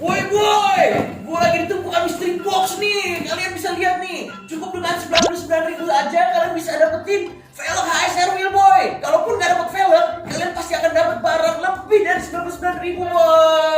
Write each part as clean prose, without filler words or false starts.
Boy, gue lagi ditemukan mystery box nih. Kalian bisa lihat nih, cukup dengan 99.000 aja kalian bisa dapetin velg HSR Wheel boy. Kalaupun nggak dapet velg, kalian pasti akan dapat barang lebih dari 99.000 boy.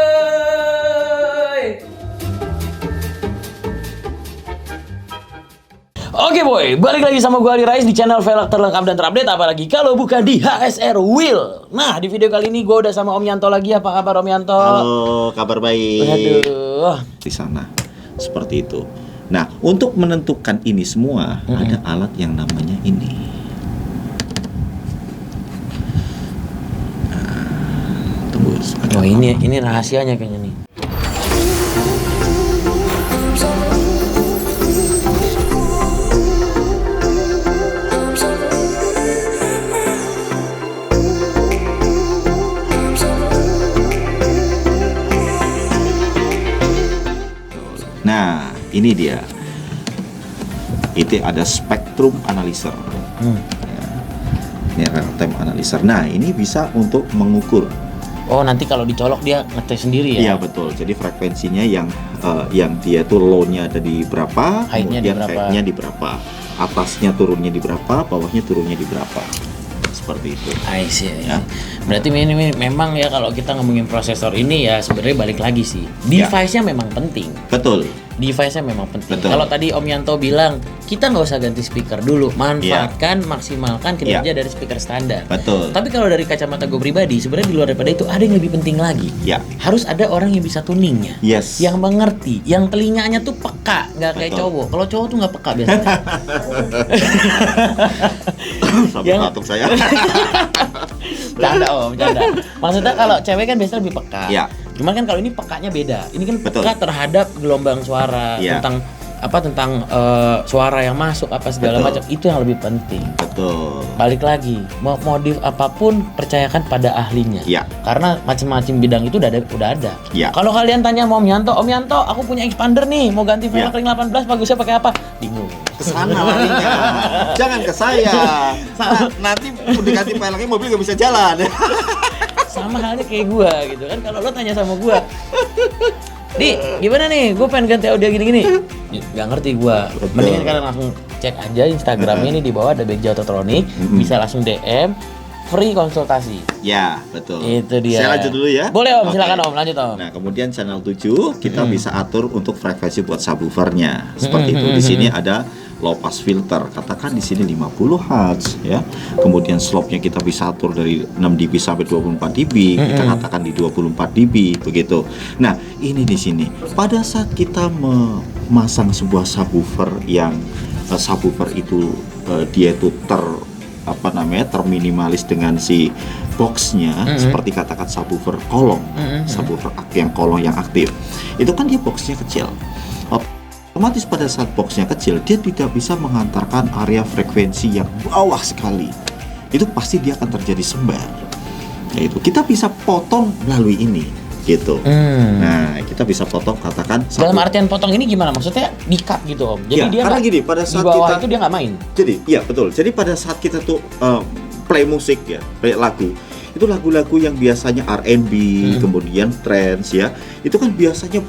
Oke boy, balik lagi sama gue Adi Rais di channel velg terlengkap dan terupdate, apalagi kalau bukan di HSR Wheel. Nah, di video kali ini gue udah sama Om Yanto lagi. Apa kabar Om Yanto? Halo, kabar baik. Aduh. Di sana, seperti itu. Nah, untuk menentukan ini semua, ada alat yang namanya ini. Tunggu. Oh ini rahasianya kayaknya nih. Nah, ini dia. Itu ada spektrum analyzer. Ya. Ini real time analyzer. Nah, ini bisa untuk mengukur. Oh, nanti kalau dicolok dia ngetes sendiri ya? Iya betul. Jadi frekuensinya yang dia tuh low-nya ada di berapa, Height-nya kemudian di berapa. height-nya di berapa, atasnya turunnya di berapa, bawahnya turunnya di berapa. Seperti itu. I see. Ya. Berarti ini memang ya kalau kita ngomongin prosesor ini ya sebenarnya balik lagi sih. Device-nya memang penting. Betul. Device-nya memang penting. Betul. Kalau tadi Om Yanto bilang kita nggak usah ganti speaker dulu, manfaatkan, maksimalkan kinerja dari speaker standar. Betul. Tapi kalau dari kacamata gue pribadi, sebenarnya di luar daripada itu ada yang lebih penting lagi. Ya. Harus ada orang yang bisa tuningnya, Yes. yang mengerti, yang telinganya tuh peka, nggak kayak Betul. cowok. Kalau cowok tuh nggak peka biasanya. Sampai Yang- batuk saya. Bercanda Om, bercanda. Maksudnya kalau cewek kan biasanya lebih peka. Ya. Cuman kan kalau ini pekanya beda. Ini kan Betul. peka terhadap gelombang suara, Ya. tentang suara yang masuk apa segala Betul. macam. Itu yang lebih penting. Betul. Balik lagi, mau modif apapun percayakan pada ahlinya. Ya. Karena macam-macam bidang itu udah ada. Ya. Kalau kalian tanya sama Om Yanto, aku punya expander nih, mau ganti velg Ya. ring 18 bagusnya pakai apa? Bingung. Kesana larinya. Jangan ke saya. Nanti diganti peleknya mobil nggak bisa jalan. Sama halnya kayak gua gitu kan, kalau lo tanya sama gua, Di, gimana nih? Gue pengen ganti audio gini-gini. Gak ngerti gua. Mendingan kalian langsung cek aja Instagramnya ini di bawah ada Bagja Autotronic, bisa langsung DM, free konsultasi. Ya, betul. Itu dia. Saya lanjut dulu ya. Boleh Om, Oke. silakan Om, lanjut Om. Nah, kemudian channel 7 kita bisa atur untuk frekuensi buat subwoofernya. Seperti itu. Di sini ada low pass filter. Katakan di sini 50 Hz ya. Kemudian slope-nya kita bisa atur dari 6 dB sampai 24 dB. Kita katakan di 24 dB begitu. Nah, ini di sini. Pada saat kita memasang sebuah subwoofer yang subwoofer itu dia itu terminimalis dengan si boxnya, seperti katakan subwoofer kolong, subwoofer yang kolong yang aktif, itu kan dia boxnya kecil. Otomatis pada saat boxnya kecil, dia tidak bisa mengantarkan area frekuensi yang bawah sekali. Itu pasti dia akan terjadi sembar. Yaitu kita bisa potong melalui ini, gitu. Nah, kita bisa potong katakan Dalam artian potong ini gimana? Maksudnya di-cut gitu Om. Jadi Ya, dia karena nggak- gini, pada saat di bawah kita- itu dia nggak main. Jadi, iya betul. Jadi pada saat kita tuh play musik ya, play lagu, itu lagu-lagu yang biasanya R&B, kemudian trance ya, itu kan biasanya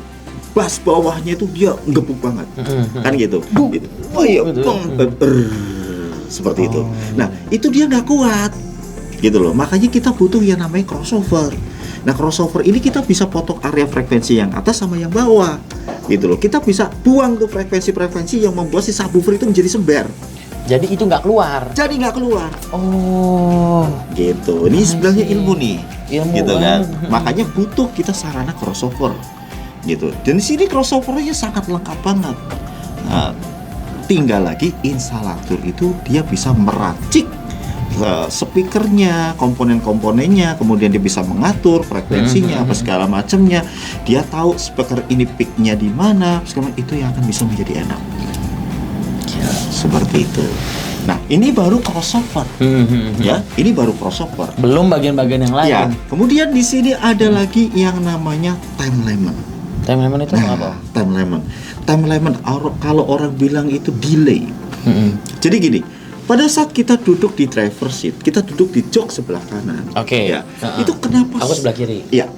bass bawahnya itu dia gebuk banget, kan gitu. Gitu. Oh iya, seperti itu. Nah, itu dia nggak kuat, gitu loh. Makanya kita butuh yang namanya crossover. Nah, crossover ini kita bisa potong area frekuensi yang atas sama yang bawah, gitu loh. Kita bisa buang tuh frekuensi-frekuensi yang membuat si subwoofer itu menjadi sembar. Jadi itu nggak keluar. Jadi nggak keluar, Oh. gitu. Ini sebenarnya ilmu nih, Ilmu gitu kan. banget. Makanya butuh kita sarana crossover, gitu. Dan di sini crossovernya sangat lengkap banget. Nah, tinggal lagi instalator itu dia bisa meracik speakernya, komponen-komponennya, kemudian dia bisa mengatur frekuensinya, apa segala macamnya. Dia tahu speaker ini peaknya di mana, segala itu yang akan bisa menjadi enak. Ya, seperti itu. Nah, ini baru crossover, ya. Ini baru crossover. Belum bagian-bagian yang lain. Ya. Kemudian di sini ada lagi yang namanya time lemon. Time lemon itu apa? Time lemon. Time lemon kalau orang bilang itu delay. Jadi gini, pada saat kita duduk di driver seat, kita duduk di jok sebelah kanan. Oke. Ya. Itu kenapa? Aku sebelah kiri. Ya.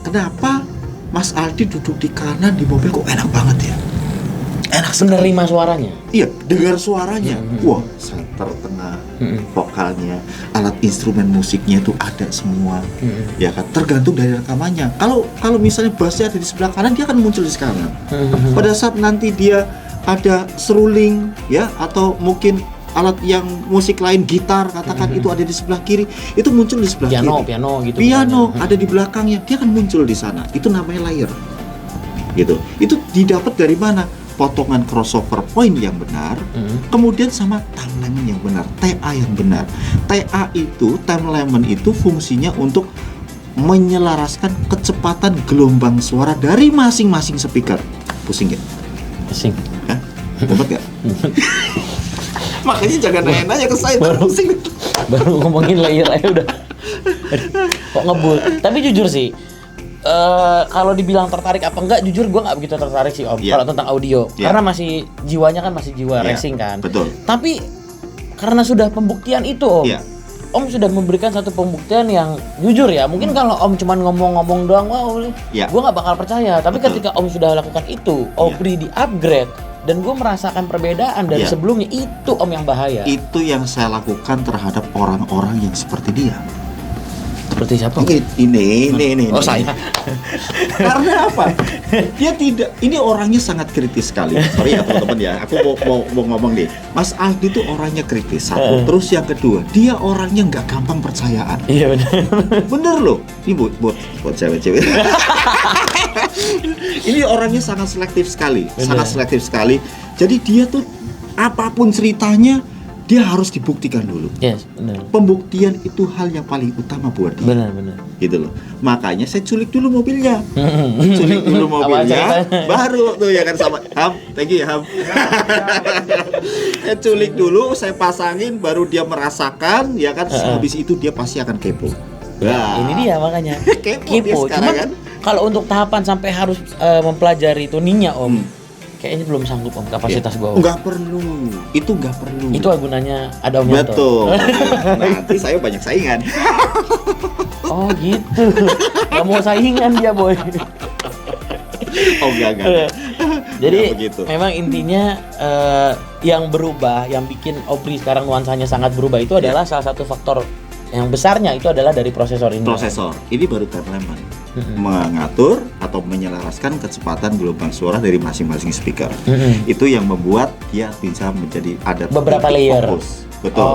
Kenapa Mas Aldi duduk di kanan di mobil kok enak banget ya. Enak sekali. Menerima suaranya. Iya, dengar suaranya. Wah, center tengah, vokalnya, alat instrumen musiknya itu ada semua. Ya kan, tergantung dari rekamannya. Kalau misalnya bassnya ada di sebelah kanan, dia akan muncul di kanan. Pada saat nanti dia ada seruling ya, atau mungkin alat yang musik lain, gitar katakan itu ada di sebelah kiri, itu muncul di sebelah kiri. Piano gitu. Piano ada di belakangnya, dia akan muncul di sana. Itu namanya layer. Gitu. Itu didapat dari mana? Potongan crossover point yang benar, kemudian sama time element yang benar, TA yang benar. TA itu, time element itu fungsinya untuk menyelaraskan kecepatan gelombang suara dari masing-masing speaker. Pusing ya? Pusing. Hah? Mumet gak? Makanya jangan nanya ke saya, pusing. Baru ngomongin layer aja udah. Kok ngebut. Tapi jujur sih, kalau dibilang tertarik apa enggak, jujur gue nggak begitu tertarik sih Om. Kalau tentang audio, karena masih jiwanya kan masih jiwa racing kan. Betul. Tapi karena sudah pembuktian itu Om, Om sudah memberikan satu pembuktian yang jujur ya. Mungkin kalau Om cuman ngomong-ngomong doang, gue nggak bakal percaya. Tapi ketika Om sudah lakukan itu, Aubrey di upgrade. Dan gue merasakan perbedaan dari sebelumnya, itu Om yang bahaya. Itu yang saya lakukan terhadap orang-orang yang seperti dia. Seperti siapa? Ini. Oh saya. Karena apa? Dia tidak. Ini orangnya sangat kritis sekali. Sorry ya teman-teman ya. Aku mau ngomong nih. Mas Aldi itu orangnya kritis. Satu. Terus yang kedua, dia orangnya nggak gampang percayaan. Iya benar. Bener loh. Ini buat cewek-cewek. Ini orangnya sangat selektif sekali. Sangat selektif sekali. Jadi dia tuh apapun ceritanya, dia harus dibuktikan dulu. Yes, benar. Pembuktian itu hal yang paling utama buat dia. Benar. Gitu loh. Makanya saya culik dulu mobilnya. Baru tuh ya kan sama Ham. Thank you ya Ham. Saya culik dulu, saya pasangin, baru dia merasakan, ya kan. Habis itu dia pasti akan kepo. Nah, ini dia makanya. kepo. Cuman kan kalau untuk tahapan sampai harus mempelajari tuninya Om, kayaknya belum sanggup Om, kapasitas gua Om. Nggak perlu, itu nggak perlu. Itu gunanya ada Om Yanto. Betul. Nanti saya banyak saingan. Oh gitu. Gak mau saingan dia boy. Oh enggak. Jadi begitu. memang intinya yang berubah, yang bikin Aubrey sekarang nuansanya sangat berubah itu adalah salah satu faktor yang besarnya itu adalah dari prosesor ini. Prosesor ini baru time element. Mengatur atau menyelaraskan kecepatan gelombang suara dari masing-masing speaker. Itu yang membuat dia bisa menjadi ada beberapa layer. Fokus. Betul.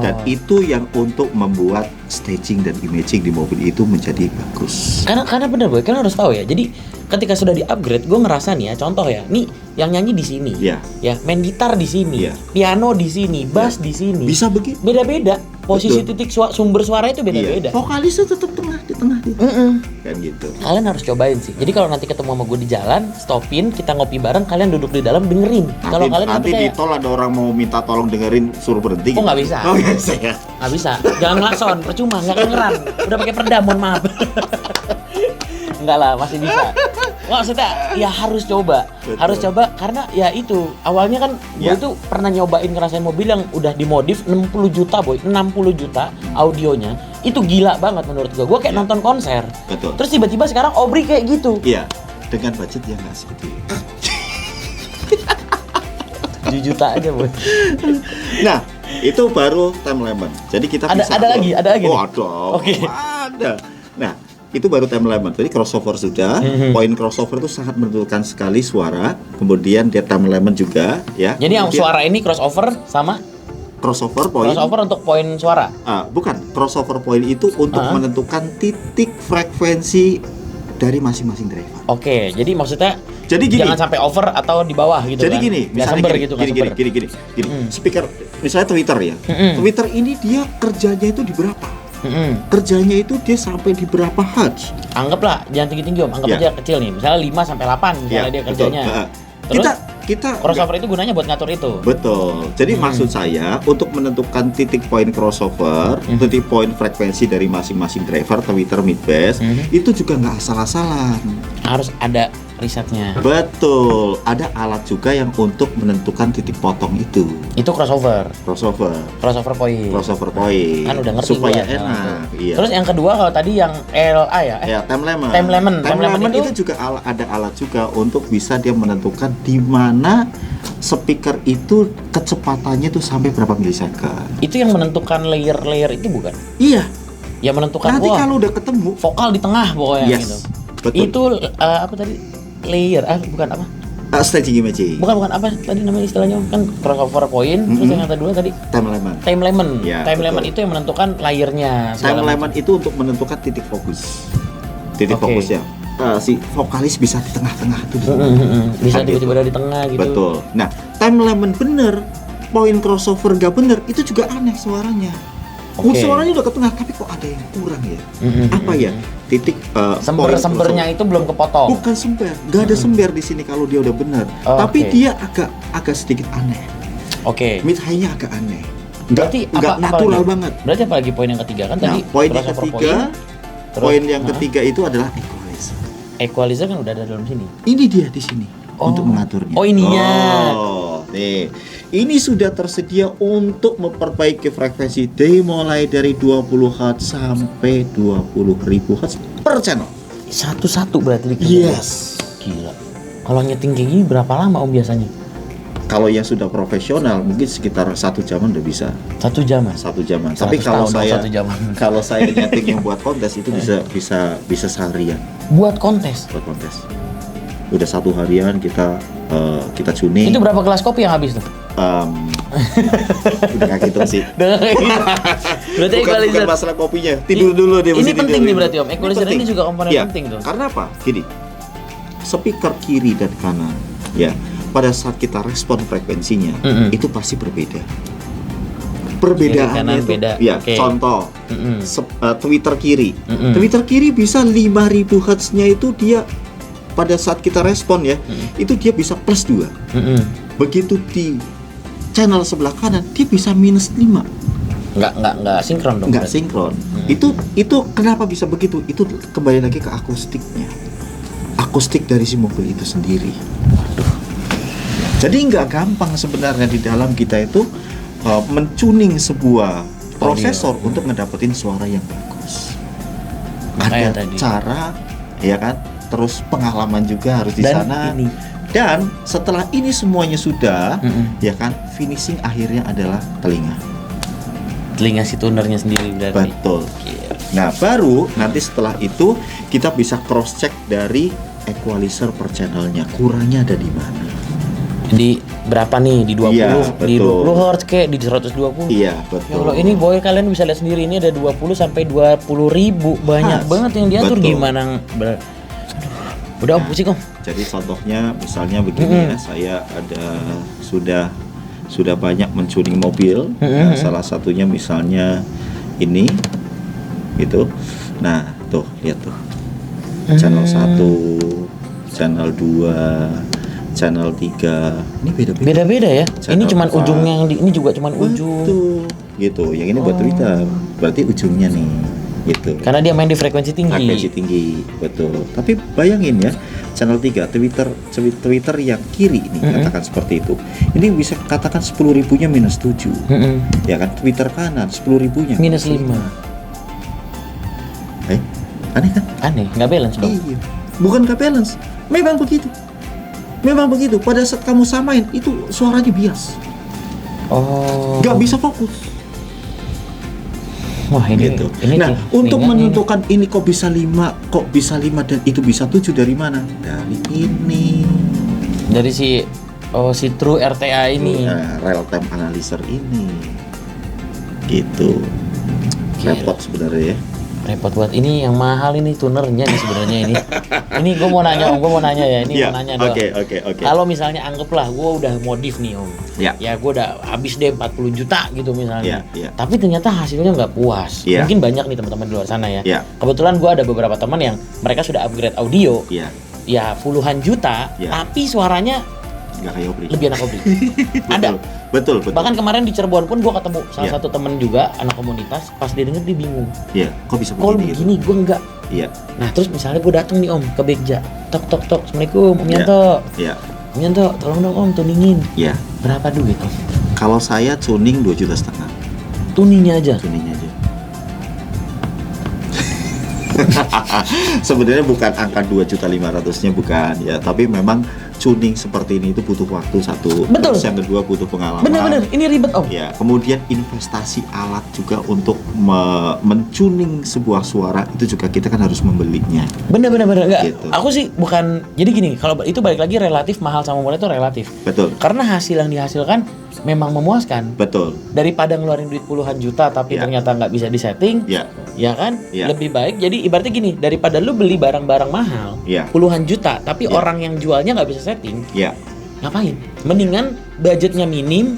Dan itu yang untuk membuat staging dan imaging di mobil itu menjadi bagus. Karena benar boy, kalian harus tahu ya. Jadi ketika sudah di-upgrade, gue ngerasa nih ya, contoh ya, nih yang nyanyi di sini, ya main gitar di sini, piano di sini, bass di sini. Bisa begitu. Beda-beda. Posisi titik sumber suara itu beda-beda. Vokalisnya tetap di tengah. Kan gitu. Kalian harus cobain sih. Jadi kalau nanti ketemu sama gue di jalan, stopin, kita ngopi bareng, kalian duduk di dalam dengerin. Kalau kalian nanti di tol ada orang mau minta tolong dengerin, suruh berhenti. Oh nggak bisa. Oh nggak bisa ya. Nggak bisa. Jangan ngelakson, percuma, nggak kedengeran. Udah pakai peredam, mohon maaf. Enggak lah, masih bisa. Maksudnya ya harus coba. Betul. Harus coba karena ya itu awalnya kan gue itu pernah nyobain ngerasain mobil yang udah dimodif 60 juta boy, 60 juta audionya. Itu gila banget menurut gue. Gue kayak nonton konser. Betul. Terus tiba-tiba sekarang Aubrey kayak gitu. Iya. Dengan budget yang nggak segitu. 7 juta aja boy. Nah, itu baru time element. Jadi kita bisa ada lagi. Oh, ada. Oke. Ada. Nah, itu baru time element. Jadi crossover sudah. Poin crossover itu sangat menentukan sekali suara. Kemudian dia time element juga, ya. Jadi yang suara ini crossover sama crossover point. Crossover untuk poin suara. Bukan, crossover point itu untuk menentukan titik frekuensi dari masing-masing driver. Oke, jadi maksudnya gini, jangan sampai over atau di bawah gitu. Jadi kan? Gini, misalnya gini. Speaker, misalnya Twitter ya. Twitter ini dia kerjanya itu di berapa? Kerjanya itu dia sampai di berapa hertz? Anggaplah jangan tinggi-tinggi Om, anggap aja kecil nih. Misalnya 5 sampai 8 misalnya dia kerjanya. Terus kita crossover itu gunanya buat ngatur itu. Betul. Jadi maksud saya untuk menentukan titik poin crossover, titik poin frekuensi dari masing-masing driver, Twitter, mid bass, itu juga nggak asal-asalan. Harus ada risetnya. Betul, ada alat juga yang untuk menentukan titik potong itu. Itu crossover point. Crossover point. Kan udah ngerti supaya gua, enak. Iya. Terus yang kedua kalau tadi yang LA ya? Ya, time lemon. Time lemon itu juga ada alat juga untuk bisa dia menentukan di mana speaker itu kecepatannya tuh sampai berapa milisecond. Itu yang menentukan layer-layer itu bukan? Iya. Yang menentukan Nanti kalau udah ketemu vokal di tengah pokoknya yes, gitu. Betul. Itu apa tadi? Layer bukan apa? Staging imaging. Bukan apa tadi namanya istilahnya kan crossover point. Terus yang kedua tadi time lemon. Ya, time betul. lemon itu yang menentukan layernya. Time lemon itu untuk menentukan titik fokus. Titik fokusnya. Si vokalis bisa di tengah-tengah tuh. Bisa tiba-tiba di tengah gitu. Betul. Nah, time lemon bener, point crossover gak bener, itu juga aneh suaranya. Suaranya udah ke tengah, tapi kok ada yang kurang ya? Apa ya? Titik sembernya itu belum kepotong. Bukan sember, nggak ada sember di sini kalau dia udah benar. Tapi dia agak sedikit aneh. Mid high-nya agak aneh. Nggak natural banget. Berarti apa lagi poin yang ketiga kan tadi? Poin yang ketiga, poin yang ketiga itu adalah equalizer. Equalizer kan udah ada dalam sini. Ini dia di sini untuk mengaturnya. Oh ininya. Nih, ini sudah tersedia untuk memperbaiki frekuensi dimulai dari 20 Hz sampai 20.000 Hz per channel. Satu-satu berarti bikin. Yes. Gila. Kalau nyeting kayak gini berapa lama Om biasanya? Kalau yang sudah profesional mungkin sekitar 1 jaman udah bisa. 1 jaman. 1 jaman. Tapi kalau saya nyeting yang buat kontes itu bisa seharian. Buat kontes. Udah 1 harian kita tuning. Itu berapa gelas kopi yang habis tuh? Udah gak gitu sih. Berarti bukan masalah kopinya. Tidur dulu dia. Ini penting nih berarti Om. Equalizer ini juga komponen penting tuh. Karena apa? Gini. Speaker kiri dan kanan ya. Pada saat kita respon frekuensinya itu pasti berbeda. Perbedaannya itu beda. Ya, contoh Twitter kiri. Twitter kiri bisa 5000 Hz-nya itu dia pada saat kita respon ya, itu dia bisa plus 2. Begitu di channel sebelah kanan dia bisa minus 5. Nggak sinkron dong. Nggak sinkron. Itu kenapa bisa begitu? Itu kembali lagi ke akustiknya. Akustik dari si mobil itu sendiri. Jadi nggak gampang sebenarnya di dalam kita itu mentuning sebuah prosesor untuk ngedapetin suara yang bagus. Ada cara, ya kan? Terus pengalaman juga harus di sana. Dan setelah ini semuanya sudah, ya kan? Finishing akhirnya adalah telinga si tunernya sendiri berarti. Betul. Nah, baru nanti setelah itu kita bisa cross check dari equalizer per channelnya, kurangnya ada di mana. Di berapa nih? Di 20, iya, di 20 Hz kayak di 120. Iya, betul. Kalau ini boy kalian bisa lihat sendiri, ini ada 20 sampai 20.000. Banyak banget yang diatur. Gimana? Udah Om, pusing Om. Jadi contohnya misalnya begini ya, saya ada sudah banyak mentuning mobil. Nah, salah satunya misalnya ini gitu. Nah, tuh lihat tuh. Channel 1, channel 2, channel 3 ini beda-beda ya. Channel ini cuman 4. Ujungnya yang ini juga cuman ujung. Gitu. Yang ini buat Twitter. Berarti ujungnya nih gitu. Karena dia main di frekuensi tinggi. Betul. Tapi bayangin ya, channel 3 Twitter yang kiri ini katakan seperti itu. Ini bisa katakan 10.000-nya minus 7. Ya kan? Twitter kanan 10.000-nya minus 5. Aneh kan? Aneh, nggak balance dong. Iya. Bukan nggak balance. Memang begitu. Pada saat kamu samain itu suaranya bias. Nggak bisa fokus. Wah ini gitu. Nah, untuk menentukan ini kok bisa 5 dan itu bisa 7 dari mana? Dari ini. Dari si True RTA ini. Real time analyzer ini. Gitu. Repot sebenarnya ya. Repot buat ini yang mahal ini tunernya nih sebenarnya ini. Ini gue mau nanya Om, mau nanya doang. Oke. Kalau misalnya anggaplah gue udah modif nih Om. Ya gue udah habis deh 40 juta gitu misalnya. Tapi ternyata hasilnya nggak puas. Mungkin banyak nih teman-teman di luar sana ya. Kebetulan gue ada beberapa teman yang mereka sudah upgrade audio. Ya puluhan juta, tapi suaranya nggak kayak Obri. Lebih enak Obri. Ada. Betul. Bahkan kemarin di Cirebon pun gue ketemu salah satu temen juga anak komunitas, pas dia denger dia bingung. Iya, kok bisa begini? Gue Iya. Nah terus misalnya gue datang nih Om ke Begja, tok. Assalamualaikum Om Yanto. Iya. Om Yanto, tolong dong Om tuningin. Iya. Berapa duit Om? Kalau saya tuning 2,5 juta. Tuningnya aja. Tuningnya aja. Sebenarnya bukan angka 2.500.000-nya bukan ya, tapi memang tuning seperti ini itu butuh waktu satu. Betul. Terus yang kedua butuh pengalaman. Bener, ini ribet Om. Ya, kemudian investasi alat juga untuk mentuning sebuah suara itu juga kita kan harus membelinya. Bener enggak. Gitu. Aku sih bukan. Jadi gini, kalau itu balik lagi relatif mahal sama murah itu relatif. Betul. Karena hasil yang dihasilkan memang memuaskan. Betul. Daripada ngeluarin duit puluhan juta tapi Ya. ternyata nggak bisa disetting. Ya. Ya kan? Ya. Lebih baik. Jadi ibaratnya gini, daripada lu beli barang-barang mahal, Ya. puluhan juta, tapi Ya. orang yang jualnya nggak bisa setting, Ya. ngapain? Mendingan budgetnya minim,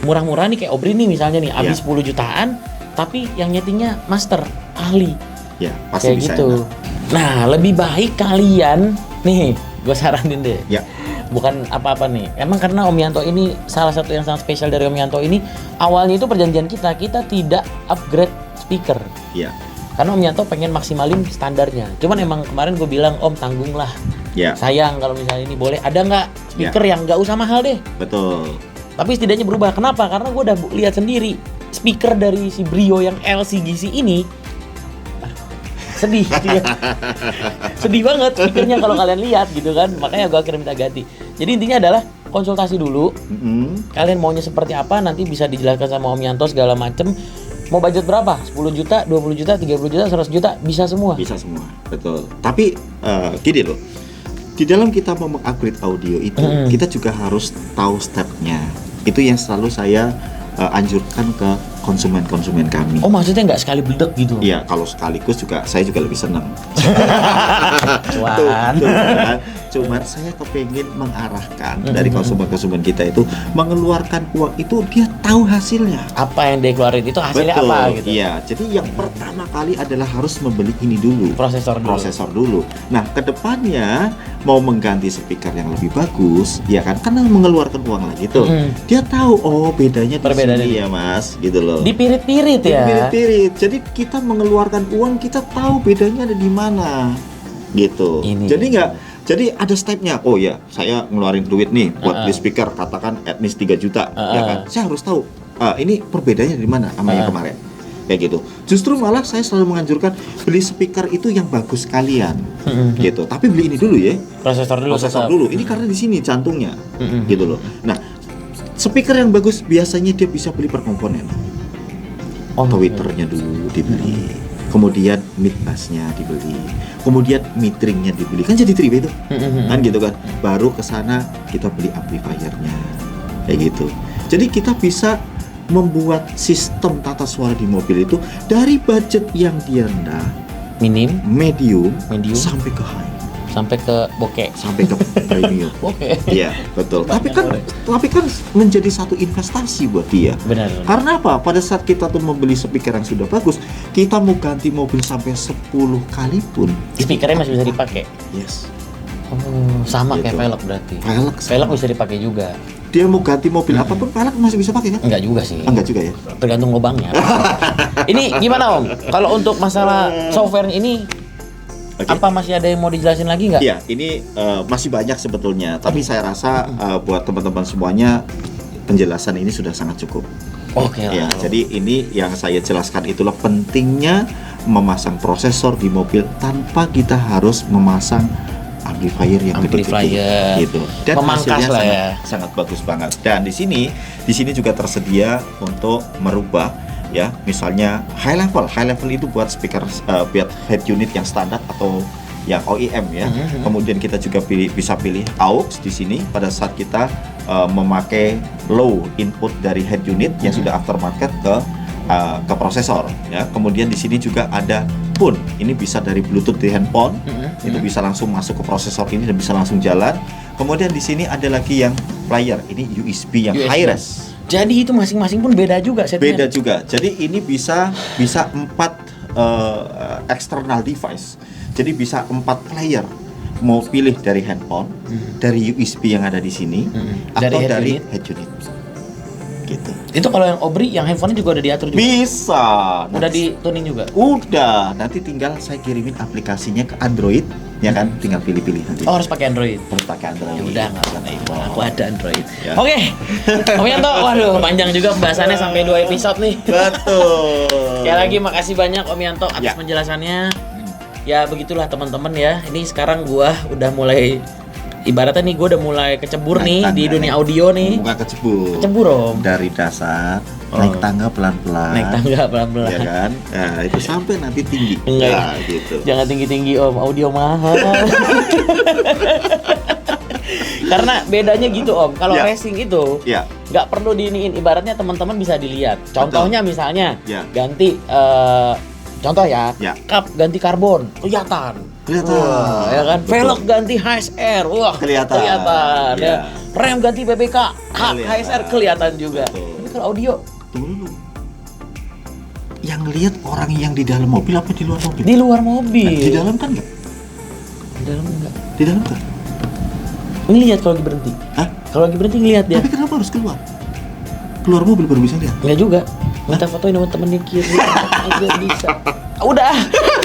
murah-murah nih kayak Obri nih misalnya nih, habis Ya. 10 jutaan, tapi yang nyetingnya master, ahli. Ya, pasti Kayak bisa. gitu. enak. Nah, lebih baik kalian nih, gue saranin deh. Ya. Bukan apa-apa nih. Emang karena Om Yanto ini salah satu yang sangat spesial dari Om Yanto ini, awalnya itu perjanjian kita tidak upgrade speaker. Ya. Karena Om Yanto pengen maksimalin standarnya. Cuman emang kemarin gue bilang, Om tanggung lah. Ya. Sayang kalau misalnya ini boleh. Ada nggak speaker yang nggak usah mahal deh? Betul. Tapi setidaknya berubah. Kenapa? Karena gue udah lihat sendiri speaker dari si Brio yang LCGC ini. Aduh, sedih. Sedih banget speakernya kalau kalian lihat gitu kan. Makanya gue akhirnya minta ganti. Jadi intinya adalah konsultasi dulu. Mm-mm. Kalian maunya seperti apa nanti bisa dijelaskan sama Om Yanto segala macem. Mau budget berapa? 10 juta, 20 juta, 30 juta, 100 juta, bisa semua. Bisa semua, betul. Tapi gini loh, di dalam kita mau mengupgrade audio itu, kita juga harus tahu stepnya. Itu yang selalu saya anjurkan ke konsumen-konsumen kami. Oh maksudnya nggak sekali beledek gitu? Iya, kalau sekaligus juga saya juga lebih senang. Cuan. Tuh, kan? Cuman saya kepingin mengarahkan dari konsumen-konsumen kita itu mengeluarkan uang itu dia tahu hasilnya. Apa yang dia keluarin itu hasilnya Betul, apa gitu? iya. Jadi yang pertama kali adalah harus membeli ini dulu. Prosesor dulu. Nah, kedepannya mau mengganti speaker yang lebih bagus, ya kan? Karena mengeluarkan uang lagi tuh. Dia tahu, oh bedanya di Perbedaannya sini ya, Mas, gitu loh. Dipirit-pirit ya. Dipirit-pirit. Jadi kita mengeluarkan uang, kita tahu bedanya ada di mana, gitu. Ini. Jadi ada stepnya. Oh ya, saya ngeluarin duit nih buat beli speaker, katakan at least 3 juta, ya kan? Saya harus tahu ini perbedaannya di mana sama yang kemarin. Kayak gitu. Justru malah saya selalu menganjurkan beli speaker itu yang bagus sekalian, gitu. Tapi beli ini dulu ya. Prosesor Prosesor tetap. dulu. Ini karena di sini jantungnya, gitu loh. Nah, speaker yang bagus biasanya dia bisa beli per komponen. Tweeternya dulu dibeli, kemudian mid bassnya dibeli, kemudian metringnya dibeli, kan jadi 3 itu, kan gitu kan. Baru kesana kita beli amplifiernya, kayak gitu. Jadi kita bisa membuat sistem tata suara di mobil itu dari budget yang dia rendah, medium, sampai ke high, sampai ke bokeh, sampai ke premium. Bokeh. Iya, betul. Tapi kan menjadi satu investasi buat dia. Benar. Karena apa? Pada saat kita tuh membeli speaker yang sudah bagus, kita mau ganti mobil sampai 10 kali pun Speakernya masih bisa dipakai. Yes. Oh, sama Gitu. kayak velg berarti. Velg Velg bisa dipakai juga. Dia mau ganti mobil apapun, velg masih bisa pakai kan? Enggak juga sih. Enggak juga ya. Tergantung lubangnya. Ini gimana Om? Kalau untuk masalah software ini Oke. apa masih ada yang mau dijelasin lagi nggak? Iya, ini masih banyak sebetulnya, tapi saya rasa buat teman-teman semuanya penjelasan ini sudah sangat cukup. Oke lah. Ya, jadi ini yang saya jelaskan itulah pentingnya memasang prosesor di mobil tanpa kita harus memasang amplifier yang gede-gede gitu. Dan Memangkas hasilnya lah sangat, ya. sangat bagus banget. Dan di sini juga tersedia untuk merubah ya, misalnya high level itu buat speaker buat head unit yang standar atau yang OEM ya. Kemudian kita juga bisa pilih aux di sini pada saat kita memakai low input dari head unit yang sudah aftermarket ke prosesor ya. Kemudian di sini juga ada pun ini bisa dari Bluetooth di handphone, itu bisa langsung masuk ke prosesor ini dan bisa langsung jalan. Kemudian di sini ada lagi yang player, ini USB yang high res. Jadi itu masing-masing pun beda juga setnya. Beda juga. Jadi ini bisa 4 external device. Jadi bisa 4 player. Mau pilih dari handphone, dari USB yang ada di sini, atau dari head unit. gitu. Itu kalau yang Obri, yang handphonenya juga udah diatur juga. Bisa. Udah di tuning juga. Udah, nanti tinggal saya kirimin aplikasinya ke Android, ya kan? Tinggal pilih-pilih nanti. Oh, harus pakai Android. Harus pakai Android. Ya udah nggak apa-apa, Iwan. Aku ada Android. Ya. Oke, Om Yanto, waduh panjang juga pembahasannya sampai 2 episode nih. Betul. Sekali lagi makasih banyak Om Yanto atas Ya. penjelasannya. Ya begitulah teman-teman ya. Ini sekarang gua udah mulai ibaratnya nih gua udah mulai kecebur nih di dunia audio nih. Bukan kecebur. Kecebur Om. Dari dasar Oh. naik tangga pelan-pelan. Naik tangga pelan-pelan. Ya kan? Nah, itu sampai nanti tinggi. Enggak. Nah, gitu. Jangan tinggi-tinggi Om, audio mahal. Karena bedanya gitu Om, kalau Ya. racing itu Ya. nggak perlu diiniin, ibaratnya teman-teman bisa dilihat. Contohnya misalnya Ya. ganti contoh ya, Ya. kap ganti karbon, kelihatan. Kelihatan. Wah, ya kan? Betul. Velg ganti HSR, wah Kelihatan. ya. Ya. Rem ganti PPK, Kelihatan. HSR kelihatan juga. Betul. Tapi kalau audio Tunggu dulu. Yang lihat orang yang di dalam mobil apa di luar mobil? di luar mobil. Nah, di dalam kan enggak? Di dalam enggak. Di dalam kan? Ngelihat kalau lagi berhenti. Hah? Kalau lagi berhenti ngelihat dia. Tapi kenapa harus keluar? Keluar mobil baru bisa lihat. Enggak juga. Minta fotoin sama temen di kiri. Aja bisa. Udah.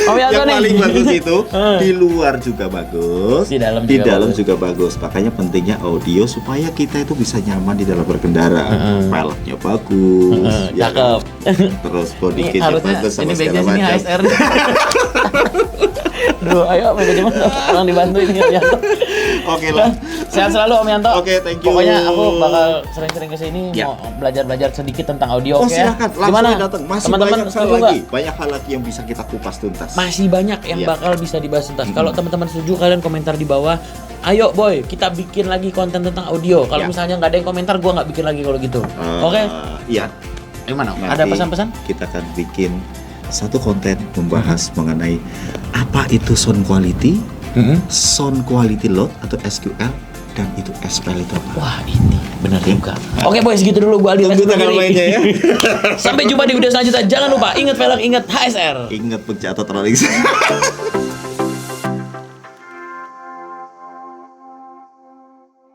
Om Yanto Yang nih. paling bagus itu di luar juga bagus, Di dalam juga juga bagus. Makanya pentingnya audio supaya kita itu bisa nyaman di dalam berkendara. Velgnya bagus, ya Cakep. kan? Terus body Ini kitnya harusnya bagus sama ini segala backnya sini macam. HSR. Duh, ayo manajemen tolong dibantuin Om Yanto. Oke lah. Sehat selalu Om Yanto. Oke, thank you. Pokoknya aku bakal sering-sering ke sini Ya. mau belajar-belajar sedikit tentang audio. Oh oke ya? silakan, langsung Gimana? aja datang. Masih Teman-teman banyak hal setuju lagi, nggak? banyak hal lagi yang bisa kita kupas tuntas. Masih banyak yang Iya. bakal bisa dibahas tuntas. Kalau teman-teman setuju, kalian komentar di bawah. Ayo boy, kita bikin lagi konten tentang audio. Kalau Ya. misalnya nggak ada yang komentar, gua nggak bikin lagi kalau gitu. Oke? Iya. Gimana? Nanti Ada pesan-pesan? Kita akan bikin satu konten membahas mengenai apa itu sound quality, sound quality load atau SQL, dan itu SPL itu apa? Wah ini benar juga. Oke boy, segitu dulu gua Aldi. Tunggu tanggal mainnya ya. Sampai jumpa di video selanjutnya. Jangan lupa ingat velg, ingat HSR. Ingat pencet atau terlalu